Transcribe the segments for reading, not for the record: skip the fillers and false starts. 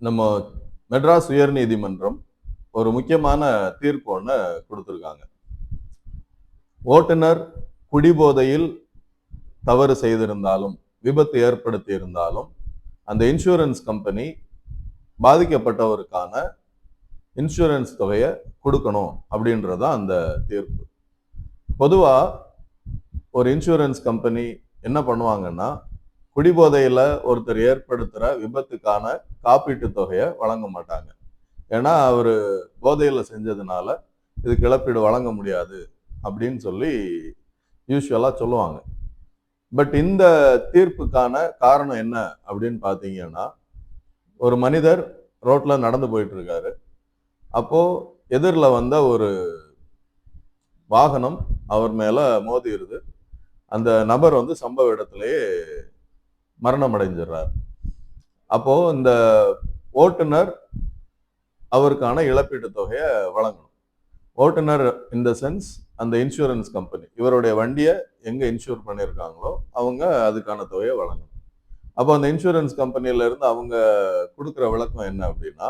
நம்ம மெட்ராஸ் உயர்நீதிமன்றம் ஒரு முக்கியமான தீர்ப்பு ஒன்று கொடுத்துருக்காங்க. ஓட்டுநர் குடிபோதையில் தவறு செய்திருந்தாலும், விபத்து ஏற்படுத்தி இருந்தாலும், அந்த இன்சூரன்ஸ் கம்பெனி பாதிக்கப்பட்டவருக்கான இன்சூரன்ஸ் தொகையை கொடுக்கணும் அப்படின்றதான் அந்த தீர்ப்பு. பொதுவா ஒரு இன்சூரன்ஸ் கம்பெனி என்ன பண்ணுவாங்கன்னா, குடிபோதையில ஒருத்தர் ஏற்படுத்துற விபத்துக்கான காப்பீட்டு தொகையை வழங்க மாட்டாங்க. ஏன்னா அவரு போதையில செஞ்சதுனால இதுக்கு இழப்பீடு வழங்க முடியாது அப்படின்னு சொல்லி யூஸ்வலா சொல்லுவாங்க. பட் இந்த தீர்ப்புக்கான காரணம் என்ன அப்படின்னு பாத்தீங்கன்னா, ஒரு மனிதர் ரோட்ல நடந்து போயிட்டு இருக்காரு. அப்போ எதிரில வந்த ஒரு வாகனம் அவர் மேல மோதிருது. அந்த நபர் சம்பவ இடத்திலேயே மரணம் அடைஞ்சிடுறார். அப்போ இந்த ஓட்டுநர் அவருக்கான இழப்பீட்டு தொகையை வழங்கணும். ஓட்டுநர் இன் த சென்ஸ் அந்த இன்சூரன்ஸ் கம்பெனி இவருடைய வண்டியை எங்க இன்சூர் பண்ணியிருக்காங்களோ அவங்க அதுக்கான தொகையை வழங்கணும். அப்போ அந்த இன்சூரன்ஸ் கம்பெனியில இருந்து அவங்க கொடுக்குற விளக்கம் என்ன அப்படின்னா,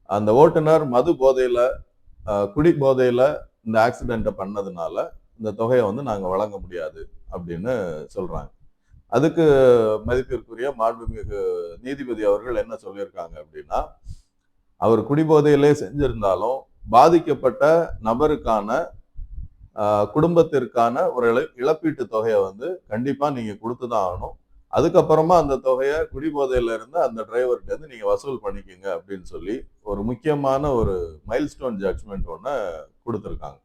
அந்த ஓட்டுநர் மது போதையில குடி போதையில இந்த ஆக்சிடென்ட்டை பண்ணதுனால இந்த தொகையை நாங்க வழங்க முடியாது அப்படின்னு சொல்றாங்க. அதுக்கு மதிப்பிற்குரிய மாண்புமிகு நீதிபதி அவர்கள் என்ன சொல்லியிருக்காங்க அப்படின்னா, அவர் குடிபோதையிலே செஞ்சிருந்தாலும் பாதிக்கப்பட்ட நபருக்கான குடும்பத்திற்கான ஒரு இழப்பீட்டு தொகையை கண்டிப்பா நீங்க கொடுத்துதான் ஆகணும். அதுக்கப்புறமா அந்த தொகையை குடிபோதையில இருந்து அந்த டிரைவர்கிட்ட இருந்து நீங்க வசூல் பண்ணிக்கங்க அப்படின்னு சொல்லி ஒரு முக்கியமான ஒரு மைல்ஸ்டோன் ஜட்ஜ்மெண்ட் ஒன்று கொடுத்துருக்காங்க.